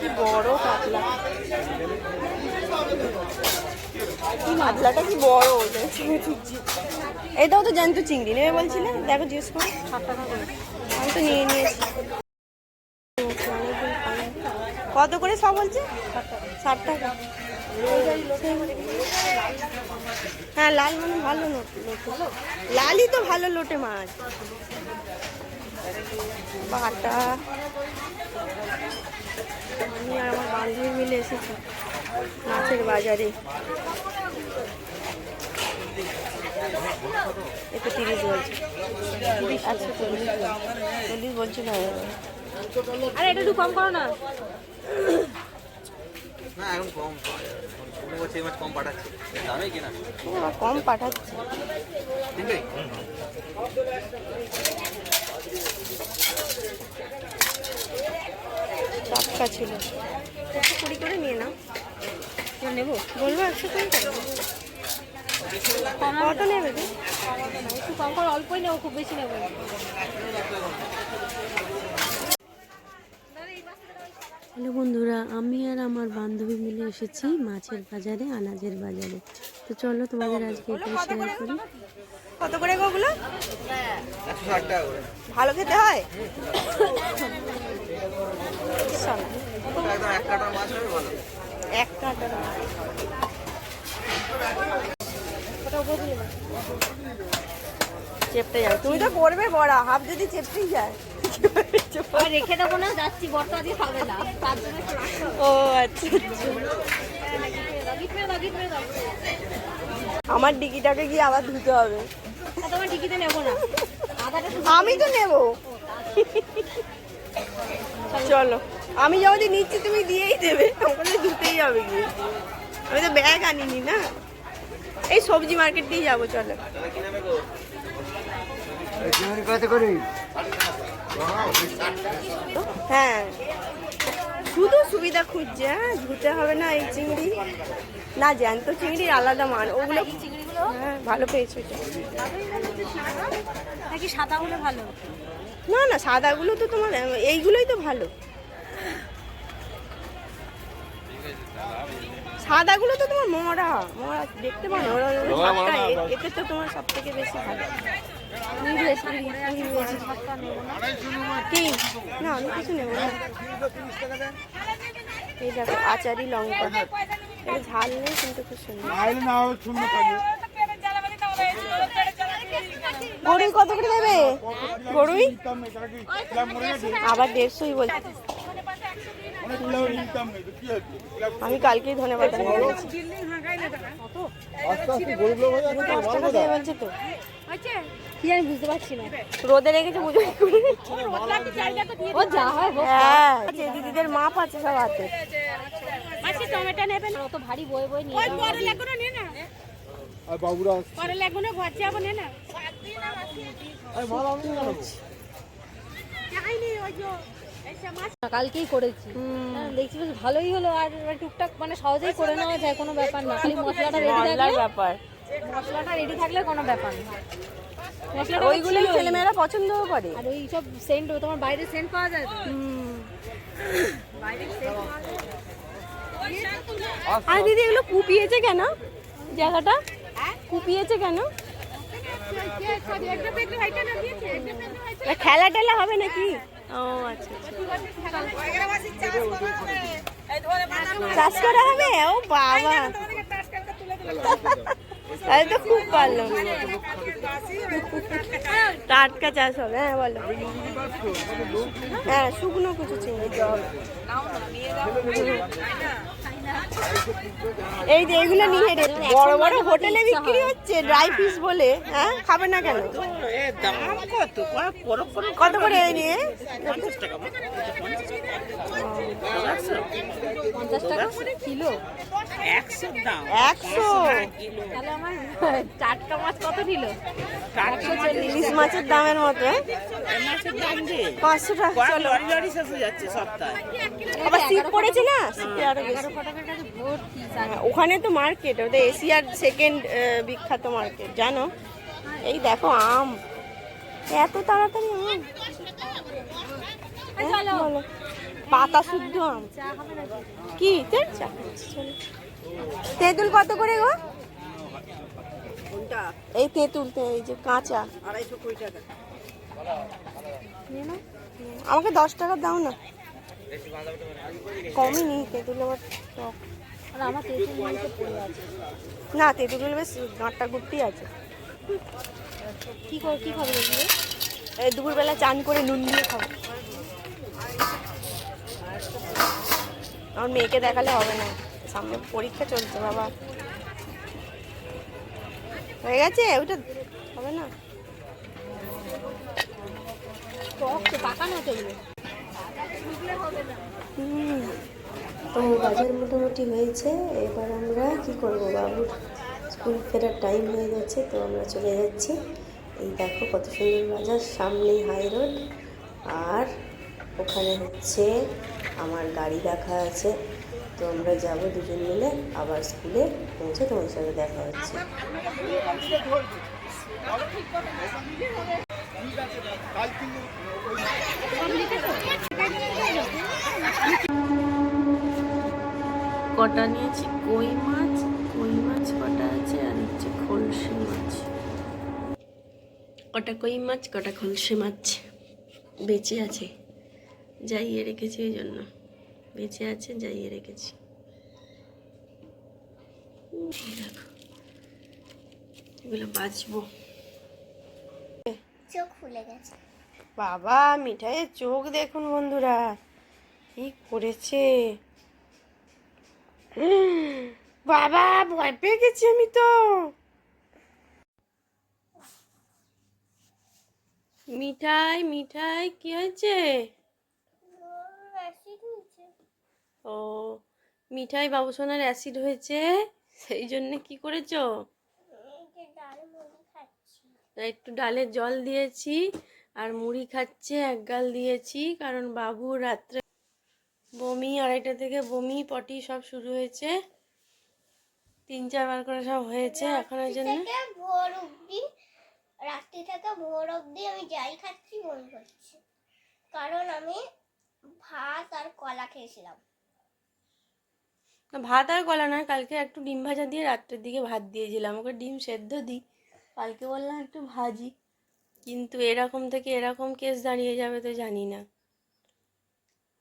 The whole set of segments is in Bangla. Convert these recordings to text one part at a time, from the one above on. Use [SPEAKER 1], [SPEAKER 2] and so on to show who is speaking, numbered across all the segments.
[SPEAKER 1] কি বড় কাতলা, কাতলাটা কি বড়। এটাও তো জ্যান্ত চিংড়ি নেবে বলছিলে, দেখো জিজ্ঞেস করো। 60 টাকা করে আমি তো নিয়ে নিয়েছি। কত করে সব বলছে? 60 টাকা। হ্যাঁ লাল মানে ভালো লোটে, লালই তো ভালো লোটে মাছ। বাটা আমি আর আমার বান্ধবী মিলে এসেছি মাছের বাজারে। এটা 30 বলছে, 140 বলছে না। আরে এটা একটু কম করো না। কম পাঠাচ্ছে। টাটকা ছিল। 120 করে নিয়ে নাও। নেবো বলবো 120 করে। কত নেবে? একটু কম করে, অল্পই নেবো, খুব বেশি নেবো। হ্যালো বন্ধুরা, আমি আর আমার বান্ধবী মিলে এসেছি মাছের বাজারে, আনাজের বাজারে। তো চলো তোমাদের আজকে এটাই শেয়ার করি। কত করে ওগুলো? 160 টাকা করে। ভালো খেতে হয়? একদম 1 কাটার মাছ হবে ভালো। 1 কাটার মাছ। চেপটে যাবে। তুমি তো করবে বড়া, হাফ যদি চেপটেই যায়। রেখে দেবো না, যাচ্ছি বর্তা দিয়ে খাবে না। ও আচ্ছা, আমার ডিকিটাকে গিয়ে আবার ধুতে হবে। তোমার ডিকিতে নেবো না, আমি তো নেবো। চলো, আমি যদি নিচ্ছি তুমি দিয়েই দেবে, আমাকে ধুতেই হবে গিয়ে। আমি তো ব্যাগ আনিনি না, এই সবজি মার্কেট দিয়ে যাবো। চলো। হ্যাঁ শুধু সুবিধা খুঁজছে, হ্যাঁ ধুতে হবে না এই চিংড়ি না, জ্যান্ত চিংড়ির আলাদা মান। ওগুলো হ্যাঁ ভালো পেয়েছো নাকি? সাদাগুলো ভালো না? না সাদাগুলো তো তোমার, এইগুলোই তো ভালো। সাদাগুলো তো তোমার মরা মরা দেখতে পারো, এতে তো তোমার সব থেকে বেশি ভালো। কি না, আমি কিছু নেবো না। এই দেখো আচারি লঙ্কা, এটা ঝাল নেই কিন্তু খুব সুন্দর। গরুই কত করে দেবে? গরুই আবার 150ই বলছে। আমি কালকেই ধন্যবাদ বলছি তো, কি জানি বুঝতে পারছি না। রোদে রেখেছে বুঝে। হ্যাঁ দিদিদের মাপ আছে সব হাতে। টমেটো নেবেন, অত ভারী বই বই নিয়ে কালকেই করেছি, দেখছি বেশ ভালোই হলো। আর টুকটাক মানে সহজেই করে নেওয়া যায়, কোনো ব্যাপার না। খালি মশলাটা রেডি থাকলে ব্যাপার, মশলাটা রেডি থাকলে কোনো ব্যাপার না। মশলাটা ওইগুলোই ছেলেমেয়েরা পছন্দও করে। আর ওই সব সেন্ট, তোমার বাইরে সেন্ট পাওয়া যায়। আর দিদি এগুলো কুপিয়েছে কেন? জায়গাটা কুপিয়েছে কেন? খেলা টেলা হবে নাকি? ও আচ্ছা, চাষ করা হবে। ও বাবা, তাহলে তো খুব ভালো, টাটকা চাষ হবে। হ্যাঁ বলো। হ্যাঁ শুকনো কিছু চিংড়ি হবে। এই যে এইগুলো নিয়ে বড় বড় হোটেলে বিক্রি হচ্ছে ড্রাই ফিশ বলে। হ্যাঁ খাবে না কেন? কত করে নিয়ে? 50 টাকা কিলো। 100 তাহলে আমার টাটকা মাছ কত নিল? 140 মাছের দামের মতো। 500 টাকা। আবার শীত পড়েছে না, শীতে আরো বেশি। ওখানে তো মার্কেট, ওটা এশিয়ার সেকেন্ড বিখ্যাত মার্কেট জানো। এই দেখো আম, এত তাড়াতাড়ি আম। বলো
[SPEAKER 2] পাতা শুদ্ধ আম কি তেঁতুল কত করে গো? এই তেঁতুল এই যে কাঁচা 220 টাকা। আমাকে 10 টাকা দাও না, কমই নি তেঁতুল আমার টক।
[SPEAKER 1] আমার তেঁতুল মাংস পড়ে আছে
[SPEAKER 2] না, তেঁতুল বেশ গাঁটটা গুটি আছে।
[SPEAKER 1] কি খাবে এগুলো?
[SPEAKER 2] এই দুপুরবেলা চান করে নুন দিয়ে খাবো। আমার মেয়েকে দেখালে হবে না, সামনে পরীক্ষা চলছে বাবা। হয়ে গেছে ওটা হবে না,
[SPEAKER 1] পাকা না তো এগুলো।
[SPEAKER 2] তো বাজার মোটামুটি হয়েছে। এবার আমরা কি করব, বাবুর স্কুল ফেরার টাইম হয়ে যাচ্ছে, তো আমরা চলে যাচ্ছি। এই দেখো কত সুন্দর বাজার, সামনেই হাই রোড, আর ওখানে হচ্ছে আমার গাড়ি রাখা আছে। তো আমরা যাব দুজন মিলে, আবার স্কুলে পৌঁছে তোমার সাথে দেখা হচ্ছে। কটা নিয়েছি, কই মাছ কটা আছে, আর হচ্ছে খলসে মাছ। কটা কই মাছ, কটা খলসে মাছ বেঁচে আছে, যাইয়ে রেখেছি, ওই জন্য বেঁচে আছে, যাইয়ে রেখেছি। দেখো এগুলো বাঁচবো।
[SPEAKER 3] চোখ খুলে গেছে
[SPEAKER 2] বাবা, মিঠাইয়ের চোখ দেখুন বন্ধুরা কি করেছে। বাবা, ভয় পেয়ে গেছি আমি তো। মিঠাই কি হয়েছে? ও, মিঠাই বাবুসোনার অ্যাসিড হয়েছে, সেই জন্য কি করেছো? একটু ডালের জল দিয়েছি আর মুড়ি খাচ্ছে, এক গাল দিয়েছি, কারণ বাবু রাত্রে বমি, 2:30 থেকে বমি পটি সব শুরু হয়েছে, 3-4 বার করে সব হয়েছে। এখন ওই জন্য
[SPEAKER 3] রাত্রি থেকে ভোর অবধি আমি যাই খাচ্ছি বমি করছি, কারণ আমি ভাত আর কলা খেয়েছিলাম।
[SPEAKER 2] ভাত আর কলা না, কালকে একটু ডিম ভাজা দিয়ে রাত্রের দিকে ভাত দিয়েছিলাম ওকে, ডিম সেদ্ধ দিই, কালকে বললাম একটু ভাজি, কিন্তু এরকম থেকে এরকম কেস দাঁড়িয়ে যাবে তো জানি না।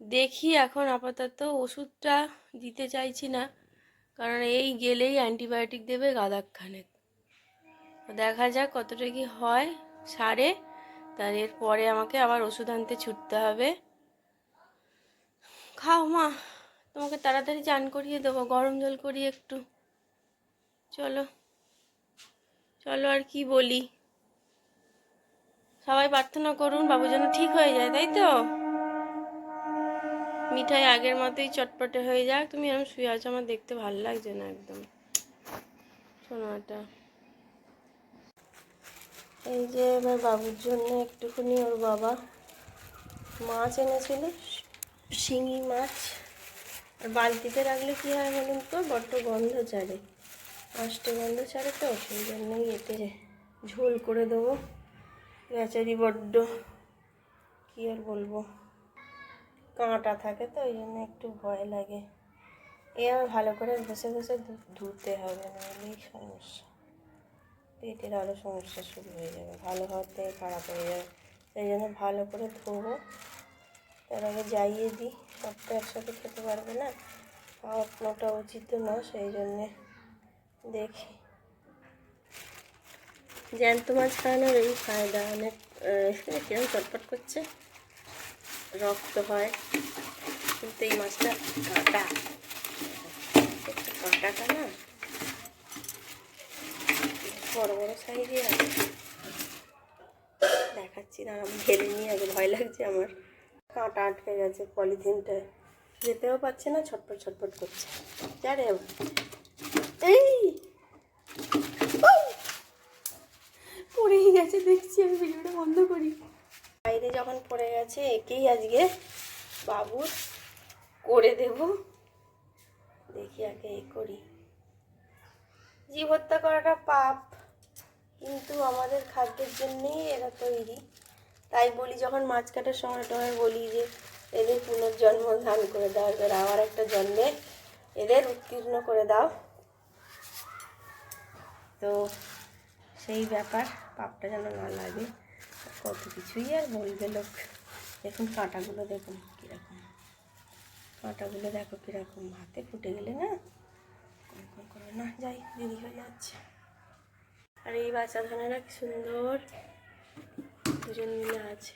[SPEAKER 2] দেখি এখন আপাতত ওষুধটা দিতে চাইছি না, কারণ এই গেলেই অ্যান্টিবায়োটিক দেবে গাদাখানেক। দেখা যাক কতটা কি হয়, সারে, তার এরপরে আমাকে আবার ওষুধ আনতে ছুটতে হবে। খাও মা, তোমাকে তাড়াতাড়ি চান করিয়ে দেবো, গরম জল করিয়ে একটু। চলো আর কি বলি, সবাই প্রার্থনা করুন বাবু যেন ঠিক হয়ে যায়, তাই তো? মিঠাই আগের মতোই চটপটে হয়ে যাক। তুমি এরকম শুয়ে আছো, আমার দেখতে ভালো লাগছে না একদম সোনাটা। এই যে এবার বাবুর জন্য একটুখানি ওর বাবা মাছ এনেছিল, শিঙি মাছ, আর বালতিতে রাখলে কী হয় বলুন তো, বড্ড গন্ধ ছাড়ে, আষ্টে গন্ধ ছাড়ে, তো সেই জন্যই এতে ঝোল করে দেবো। বেচারি বড্ড কী আর বলবো, কাঁটা থাকে তো ওই জন্য একটু ভয় লাগে। আমার ভালো করে ঘষে ধুতে হবে, নাহলেই সমস্যা, পেটের আরও সমস্যা শুরু হয়ে যাবে, ভালো হওয়ার থেকে খারাপ হয়ে যাবে। সেই জন্য ভালো করে ধোবো, তার আগে যাইয়ে দিই, সব তো একসাথে খেতে পারবে না, খাওয়ানোটা উচিত না, সেই জন্যে দেখি। জ্যান্ত মাছ খাওয়ানোর এই ফায়দা অনেক। কিরম চটপট করছে, রক্ত হয়, কিন্তু এই মাছটা কাঁটা, কাঁটাটা না বড় সাইজে আছে। দেখাচ্ছি না, আমি ঢেলে নিয়ে আগে, ভয় লাগছে আমার, কাঁটা আটকে গেছে পলিথিনটায়, যেতেও পারছে না, ছটপট করছে। যারে এই পড়েই গেছে, দেখছি আমি, ভিডিওটা বন্ধ করি। বাইরে যখন পড়ে গেছে, একেই আজকে বাবুর করে দেব, দেখি আগে এই করি। জীব হত্যা করাটা পাপ, কিন্তু আমাদের খাদ্যের জন্যেই এরা তৈরি, তাই বলি যখন মাছ কাটার সময় বলি যে এদের পুনর্জন্ম দান করে দাও, এবার আবার একটা জন্মে এদের উত্তীর্ণ করে দাও। তো সেই ব্যাপার, পাপটা যেন না লাগে। কত কিছুই আর বলবে লোক। দেখুন কাঁটাগুলো দেখুন কীরকম, কাঁটাগুলো দেখো কীরকম, হাতে ফুটে গেলে না কখন করে না, যাই দেরি হয়ে যাচ্ছে। আর এই বাচ্চা ধানেরা কি সুন্দর দুজন মিলে আছে।